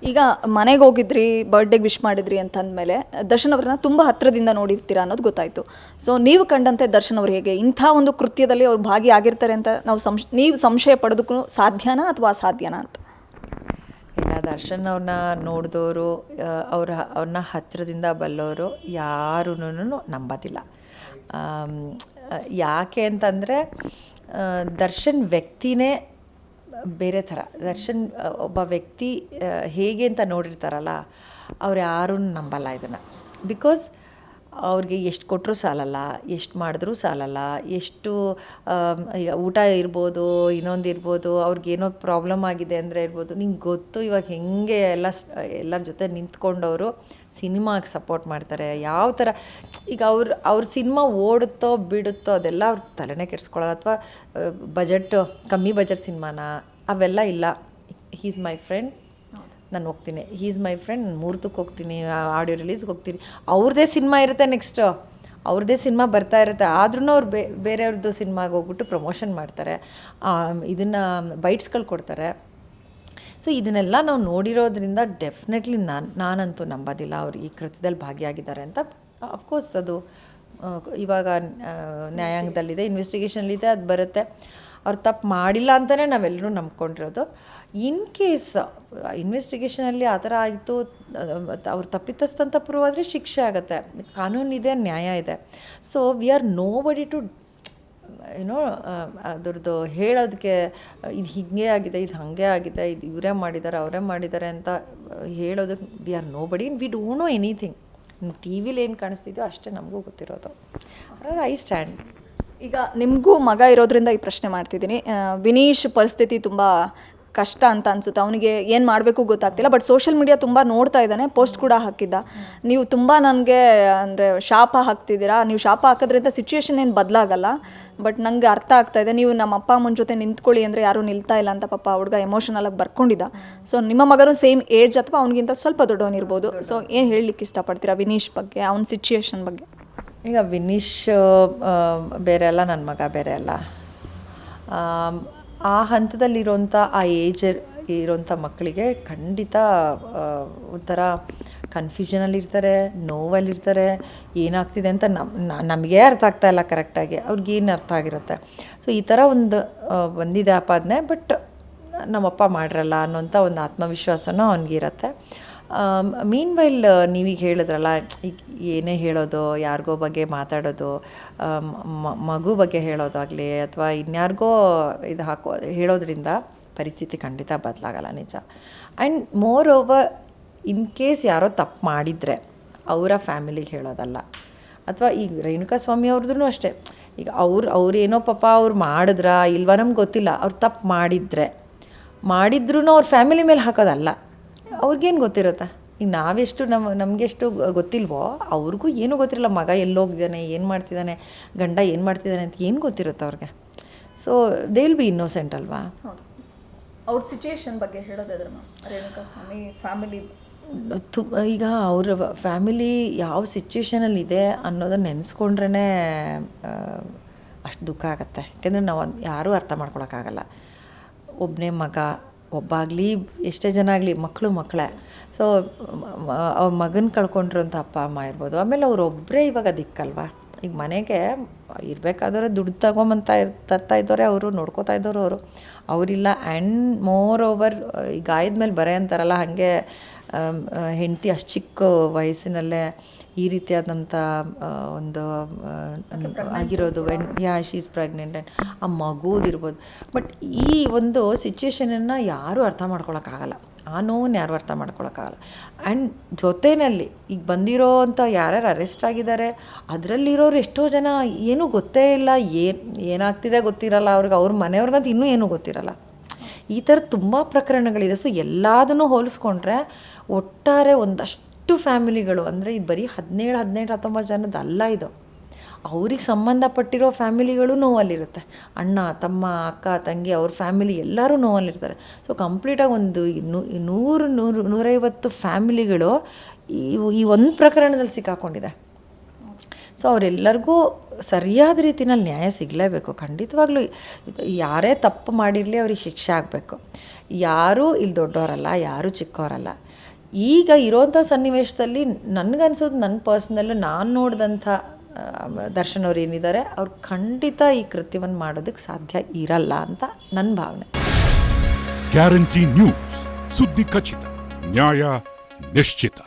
ಈಗ ಮನೆಗೆ ಹೋಗಿದ್ರಿ, ಬರ್ಡೇಗೆ ವಿಶ್ ಮಾಡಿದ್ರಿ ಅಂತಂದಮೇಲೆ ದರ್ಶನ್ ಅವ್ರನ್ನ ತುಂಬ ಹತ್ತಿರದಿಂದ ನೋಡಿರ್ತೀರಾ ಅನ್ನೋದು ಗೊತ್ತಾಯಿತು. ಸೊ ನೀವು ಕಂಡಂತೆ ದರ್ಶನ್ ಅವ್ರು ಹೇಗೆ ಇಂಥ ಒಂದು ಕೃತ್ಯದಲ್ಲಿ ಅವ್ರು ಭಾಗಿಯಾಗಿರ್ತಾರೆ ಅಂತ ನೀವು ಸಂಶಯ ಪಡೋದಕ್ಕೂ ಸಾಧ್ಯನಾ ಅಥವಾ ಅಸಾಧ್ಯನಾ ಅಂತ? ಇಲ್ಲ, ದರ್ಶನ್ ಅವ್ರನ್ನ ನೋಡಿದವರು, ಅವ್ರನ್ನ ಹತ್ತಿರದಿಂದ ಬಲ್ಲವರು ಯಾರೂ ನಂಬೋದಿಲ್ಲ. ಯಾಕೆ ಅಂತಂದರೆ ದರ್ಶನ್ ವ್ಯಕ್ತಿನೇ ಬೇರೆ ಥರ. ದರ್ಶನ್ ಒಬ್ಬ ವ್ಯಕ್ತಿ ಹೇಗೆ ಅಂತ ನೋಡಿರ್ತಾರಲ್ಲ, ಅವ್ರು ಯಾರೂ ನಂಬಲ್ಲ ಇದನ್ನು. ಬಿಕಾಸ್ ಅವ್ರಿಗೆ ಎಷ್ಟು ಕೊಟ್ಟರೂ ಸಾಲಲ್ಲ, ಎಷ್ಟು ಮಾಡಿದ್ರೂ ಸಾಲಲ್ಲ. ಎಷ್ಟು ಈಗ ಊಟ ಇರ್ಬೋದು, ಇನ್ನೊಂದು ಇರ್ಬೋದು, ಅವ್ರಿಗೇನೋ ಪ್ರಾಬ್ಲಮ್ ಆಗಿದೆ ಅಂದರೆ ಇರ್ಬೋದು. ನಿಂಗೆ ಗೊತ್ತು ಇವಾಗ ಹೆಂಗೆ ಎಲ್ಲರ ಜೊತೆ ನಿಂತ್ಕೊಂಡವರು ಸಿನಿಮಾಗೆ ಸಪೋರ್ಟ್ ಮಾಡ್ತಾರೆ. ಯಾವ ಥರ ಈಗ ಅವ್ರ ಸಿನಿಮಾ ಓಡುತ್ತೋ ಬಿಡುತ್ತೋ ಅದೆಲ್ಲ ಅವ್ರ ತಲೆನೇ ಕೆಡಿಸ್ಕೊಳ್ಳಲ್ಲ. ಅಥವಾ ಕಮ್ಮಿ ಬಜೆಟ್ ಸಿನಿಮಾನ ಅವೆಲ್ಲ ಇಲ್ಲ. ಹೀಸ್ ಮೈ ಫ್ರೆಂಡ್, ನಾನು ಹೋಗ್ತೀನಿ, ಹೀಸ್ ಮೈ ಫ್ರೆಂಡ್, ನಾನು ಮುಹೂರ್ತಕ್ಕೆ ಹೋಗ್ತೀನಿ, ಆಡಿಯೋ ರಿಲೀಸ್ಗೆ ಹೋಗ್ತೀನಿ. ಅವ್ರದ್ದೇ ಸಿನಿಮಾ ಇರುತ್ತೆ, ನೆಕ್ಸ್ಟು ಅವ್ರದ್ದೇ ಸಿನಿಮಾ ಬರ್ತಾ ಇರುತ್ತೆ. ಆದ್ರೂ ಅವ್ರು ಬೇರೆಯವ್ರದ್ದು ಸಿನಿಮಾಗೆ ಹೋಗ್ಬಿಟ್ಟು ಪ್ರಮೋಷನ್ ಮಾಡ್ತಾರೆ, ಇದನ್ನು ಬೈಟ್ಸ್ಗಳು ಕೊಡ್ತಾರೆ. ಸೊ ಇದನ್ನೆಲ್ಲ ನಾವು ನೋಡಿರೋದ್ರಿಂದ ಡೆಫಿನೆಟ್ಲಿ ನಾನಂತೂ ನಂಬೋದಿಲ್ಲ ಅವ್ರು ಈ ಕೃತ್ಯದಲ್ಲಿ ಭಾಗಿಯಾಗಿದ್ದಾರೆ ಅಂತ. ಅಫ್ಕೋರ್ಸ್ ಅದು ಇವಾಗ ನ್ಯಾಯಾಂಗದಲ್ಲಿದೆ, ಇನ್ವೆಸ್ಟಿಗೇಷನಲ್ಲಿದೆ, ಅದು ಬರುತ್ತೆ. ಅವ್ರು ತಪ್ಪು ಮಾಡಿಲ್ಲ ಅಂತಲೇ ನಾವೆಲ್ಲರೂ ನಂಬ್ಕೊಂಡಿರೋದು. ಇನ್ ಕೇಸ್ ಇನ್ವೆಸ್ಟಿಗೇಷನಲ್ಲಿ ಆ ಥರ ಆಯಿತು, ಅವ್ರು ತಪ್ಪಿತಸ್ಥಂತ ಪ್ರೂವ್ ಆದರೆ ಶಿಕ್ಷೆ ಆಗುತ್ತೆ. ಕಾನೂನಿದೆ, ನ್ಯಾಯ ಇದೆ. ಸೊ ವಿ ಆರ್ ನೋ ಬಡಿ ಟು ಅದ್ರದ್ದು ಹೇಳೋದಕ್ಕೆ ಇದು ಹೀಗೆ ಆಗಿದೆ, ಇದು ಹಾಗೆ ಆಗಿದೆ, ಇದು ಇವರೇ ಮಾಡಿದ್ದಾರೆ, ಅವರೇ ಮಾಡಿದ್ದಾರೆ ಅಂತ ಹೇಳೋದಕ್ಕೆ ವಿ ಆರ್ ನೋ ಬಡಿ. We don't know anything. T ವಿಲಿ ಏನು ಕಾಣಿಸ್ತಿದೆಯೋ ಅಷ್ಟೇ ನಮಗೂ ಗೊತ್ತಿರೋದು. I stand. ಈಗ ನಿಮಗೂ ಮಗ ಇರೋದ್ರಿಂದ ಈ ಪ್ರಶ್ನೆ ಮಾಡ್ತಿದ್ದೀನಿ. ವಿನೀಶ್ ಪರಿಸ್ಥಿತಿ ತುಂಬ ಕಷ್ಟ ಅಂತ ಅನಿಸುತ್ತೆ. ಅವನಿಗೆ ಏನು ಮಾಡಬೇಕು ಗೊತ್ತಾಗ್ತಿಲ್ಲ. ಬಟ್ ಸೋಷಿಯಲ್ ಮೀಡಿಯಾ ತುಂಬ ನೋಡ್ತಾ ಇದ್ದಾನೆ, ಪೋಸ್ಟ್ ಕೂಡ ಹಾಕಿದ್ದ. ನೀವು ತುಂಬ ನನಗೆ ಅಂದರೆ ಶಾಪ ಹಾಕ್ತಿದ್ದೀರಾ, ನೀವು ಶಾಪ ಹಾಕೋದ್ರಿಂದ ಸಿಚುವೇಶನ್ ಏನು ಬದಲಾಗಲ್ಲ. ಬಟ್ ನನಗೆ ಅರ್ಥ ಆಗ್ತಾ ಇದೆ, ನೀವು ನಮ್ಮ ಅಪ್ಪ ಅಮ್ಮನ ಜೊತೆ ನಿಂತ್ಕೊಳ್ಳಿ ಅಂದರೆ ಯಾರೂ ನಿಲ್ತಾ ಇಲ್ಲ ಅಂತ ಪಾಪ ಹುಡುಗ ಎಮೋಷನಲಾಗಿ ಬರ್ಕೊಂಡಿದ್ದ. ಸೊ ನಿಮ್ಮ ಮಗನೂ ಸೇಮ್ ಏಜ್ ಅಥವಾ ಅವನಿಗಿಂತ ಸ್ವಲ್ಪ ದೊಡ್ಡವನಿರ್ಬೋದು. ಸೊ ಏನು ಹೇಳಲಿಕ್ಕೆ ಇಷ್ಟಪಡ್ತೀರಾ ವಿನೀಶ್ ಬಗ್ಗೆ, ಅವನ ಸಿಚುಯೇಷನ್ ಬಗ್ಗೆ? ಈಗ ವಿನೀಶ್ ಬೇರೆ ಅಲ್ಲ, ನನ್ನ ಮಗ ಬೇರೆ ಅಲ್ಲ. ಆ ಹಂತದಲ್ಲಿರೋಂಥ ಆ ಏಜ್ ಇರೋಂಥ ಮಕ್ಕಳಿಗೆ ಖಂಡಿತ ಒಂಥರ ಕನ್ಫ್ಯೂಷನಲ್ಲಿರ್ತಾರೆ, ನೋವಲ್ಲಿರ್ತಾರೆ. ಏನಾಗ್ತಿದೆ ಅಂತ ನಮಗೇ ಅರ್ಥ ಆಗ್ತಾಯಿಲ್ಲ ಕರೆಕ್ಟಾಗಿ, ಅವ್ರಿಗೇನು ಅರ್ಥ ಆಗಿರುತ್ತೆ. ಸೊ ಈ ಥರ ಒಂದು ಬಂದಿದೆ ಆಪಾದನೆ. ಬಟ್ ನಮ್ಮಪ್ಪ ಮಾಡಿರಲ್ಲ ಅನ್ನೋಂಥ ಒಂದು ಆತ್ಮವಿಶ್ವಾಸನೂ ಅವನಿಗಿರುತ್ತೆ. ಮೀನ್ ವೈಲ್ ನೀವೀಗ ಹೇಳಿದ್ರಲ್ಲ, ಈಗ ಏನೇ ಹೇಳೋದು, ಯಾರಿಗೋ ಬಗ್ಗೆ ಮಾತಾಡೋದು, ಮಗು ಬಗ್ಗೆ ಹೇಳೋದಾಗಲಿ ಅಥವಾ ಇನ್ಯಾರಿಗೋ ಇದು ಹೇಳೋದ್ರಿಂದ ಪರಿಸ್ಥಿತಿ ಖಂಡಿತ ಬದಲಾಗಲ್ಲ, ನಿಜ. And more over in case ಯಾರೋ ತಪ್ಪು ಮಾಡಿದರೆ ಅವರ ಫ್ಯಾಮಿಲಿಗೆ ಹೇಳೋದಲ್ಲ. ಅಥವಾ ಈಗ ರೇಣುಕಾಸ್ವಾಮಿ ಅವ್ರದ್ದು ಅಷ್ಟೇ. ಈಗ ಅವ್ರೇನೋ ಪಾಪ ಅವ್ರು ಮಾಡಿದ್ರಾ ಇಲ್ವಾ ನಮ್ಗೆ ಗೊತ್ತಿಲ್ಲ. ಅವ್ರು ತಪ್ಪು ಮಾಡಿದ್ರೂ ಅವ್ರ ಫ್ಯಾಮಿಲಿ ಮೇಲೆ ಹಾಕೋದಲ್ಲ. ಅವ್ರಿಗೇನು ಗೊತ್ತಿರುತ್ತೆ? ಈಗ ನಾವೆಷ್ಟು ನಮಗೆಷ್ಟು ಗೊತ್ತಿಲ್ವೋ ಅವ್ರಿಗೂ ಏನೂ ಗೊತ್ತಿರಲ್ಲ. ಮಗ ಎಲ್ಲೋಗಿದ್ದಾನೆ, ಏನು ಮಾಡ್ತಿದ್ದಾನೆ, ಗಂಡ ಏನು ಮಾಡ್ತಿದ್ದಾನೆ ಅಂತ ಏನು ಗೊತ್ತಿರುತ್ತೆ ಅವ್ರಿಗೆ. So they will be innocent ಅಲ್ವಾ. ಅವ್ರ ಸಿಚುಯೇಷನ್ ಬಗ್ಗೆ ಹೇಳೋದಾದ್ರೆ ರೇಣುಕಾಸ್ವಾಮಿ ಫ್ಯಾಮಿಲಿ ಈಗ ಅವ್ರ ಫ್ಯಾಮಿಲಿ ಯಾವ ಸಿಚುವೇಷನಲ್ಲಿದೆ ಅನ್ನೋದನ್ನ ನೆನೆಸ್ಕೊಂಡ್ರೇ ಅಷ್ಟು ದುಃಖ ಆಗುತ್ತೆ. ಯಾಕೆಂದರೆ ನಾವು ಯಾರೂ ಅರ್ಥ ಮಾಡ್ಕೊಳಕ್ಕಾಗಲ್ಲ. ಒಬ್ಬನೇ ಮಗ, ಒಬ್ಬಾಗಲಿ ಎಷ್ಟೇ ಜನ ಆಗಲಿ ಮಕ್ಕಳೇ. ಸೊ ಅವ್ರ ಮಗನ ಕಳ್ಕೊಂಡಿರೋಂಥ ಅಪ್ಪ ಅಮ್ಮ ಇರ್ಬೋದು. ಆಮೇಲೆ ಅವರೊಬ್ಬರೇ ಇವಾಗ ದಿಕ್ಕಲ್ವಾ. ಈಗ ಮನೆಗೆ ಇರಬೇಕಾದ್ರೆ ದುಡ್ಡು ತರ್ತಾ ಇದ್ದವ್ರೆ ಅವರು, ನೋಡ್ಕೋತಾ ಇದ್ದವರು ಅವರಿಲ್ಲ. ಆ್ಯಂಡ್ ಮೋರ್ ಓವರ್ ಈ ಗಾಯದ ಮೇಲೆ ಬರೆ ಅಂತಾರಲ್ಲ, ಹಾಗೆ ಹೆಂಡತಿ ಅಷ್ಟು ಚಿಕ್ಕ ವಯಸ್ಸಿನಲ್ಲೇ ಈ ರೀತಿಯಾದಂಥ ಒಂದು ಆಗಿರೋದು. ಶಿ ಈಸ್ ಪ್ರೆಗ್ನೆಂಟ್ ಆ್ಯಂಡ್ ಆ ಮಗುದಿರ್ಬೋದು. ಬಟ್ ಈ ಒಂದು ಸಿಚುವೇಶನನ್ನು ಯಾರೂ ಅರ್ಥ ಮಾಡ್ಕೊಳಕ್ಕಾಗಲ್ಲ. ಆ ನೋವನ್ನು ಯಾರೂ ಅರ್ಥ ಮಾಡ್ಕೊಳಕ್ಕಾಗಲ್ಲ. ಆ್ಯಂಡ್ ಜೊತೆಯಲ್ಲಿ ಈಗ ಬಂದಿರೋ ಅಂಥ ಯಾರ್ಯಾರು ಅರೆಸ್ಟ್ ಆಗಿದ್ದಾರೆ ಅದರಲ್ಲಿರೋರು ಎಷ್ಟೋ ಜನ ಏನೂ ಗೊತ್ತೇ ಇಲ್ಲ, ಏನಾಗ್ತಿದೆ ಗೊತ್ತಿರಲ್ಲ ಅವ್ರಿಗೆ, ಅವ್ರ ಮನೆಯವ್ರಿಗಂತ ಇನ್ನೂ ಏನೂ ಗೊತ್ತಿರಲ್ಲ. ಈ ಥರ ತುಂಬ ಪ್ರಕರಣಗಳಿದೆ. ಸೊ ಎಲ್ಲದನ್ನೂ ಹೋಲಿಸ್ಕೊಂಡ್ರೆ ಒಟ್ಟಾರೆ ಒಂದಷ್ಟು ಫ್ಯಾಮಿಲಿಗಳು, ಅಂದರೆ ಇದು ಬರೀ 17-19 ಜನದಲ್ಲ, ಇದು ಅವ್ರಿಗೆ ಸಂಬಂಧಪಟ್ಟಿರೋ ಫ್ಯಾಮಿಲಿಗಳು ನೋವಲ್ಲಿರುತ್ತೆ. ಅಣ್ಣ ತಮ್ಮ ಅಕ್ಕ ತಂಗಿ ಅವ್ರ ಫ್ಯಾಮಿಲಿ ಎಲ್ಲರೂ ನೋವಲ್ಲಿರ್ತಾರೆ. ಸೊ ಕಂಪ್ಲೀಟಾಗಿ ಒಂದು 100-150 ಫ್ಯಾಮಿಲಿಗಳು ಈ ಒಂದು ಪ್ರಕರಣದಲ್ಲಿ ಸಿಕ್ಕಾಕೊಂಡಿದೆ. ಸೊ ಅವರೆಲ್ಲರಿಗೂ ಸರಿಯಾದ ರೀತಿನಲ್ಲಿ ನ್ಯಾಯ ಸಿಗಲೇಬೇಕು. ಖಂಡಿತವಾಗ್ಲೂ ಯಾರೇ ತಪ್ಪು ಮಾಡಿರಲಿ ಅವ್ರಿಗೆ ಶಿಕ್ಷೆ ಆಗಬೇಕು. ಯಾರೂ ಇಲ್ಲಿ ದೊಡ್ಡವರಲ್ಲ, ಯಾರೂ ಚಿಕ್ಕವರಲ್ಲ. ಈಗ ಇರೋಂಥ ಸನ್ನಿವೇಶದಲ್ಲಿ ನನಗನ್ಸೋದು, ನನ್ನ ಪರ್ಸ್ನಲ್ಲು ನಾನು ನೋಡಿದಂಥ ದರ್ಶನ್ ಅವ್ರು ಏನಿದ್ದಾರೆ, ಅವ್ರು ಖಂಡಿತ ಈ ಕೃತ್ಯವನ್ನು ಮಾಡೋದಕ್ಕೆ ಸಾಧ್ಯ ಇರಲ್ಲ ಅಂತ ನನ್ನ ಭಾವನೆ. ಗ್ಯಾರಂಟಿ ನ್ಯೂಸ್, ಸುದ್ದಿ ಖಚಿತ, ನ್ಯಾಯ ನಿಶ್ಚಿತ.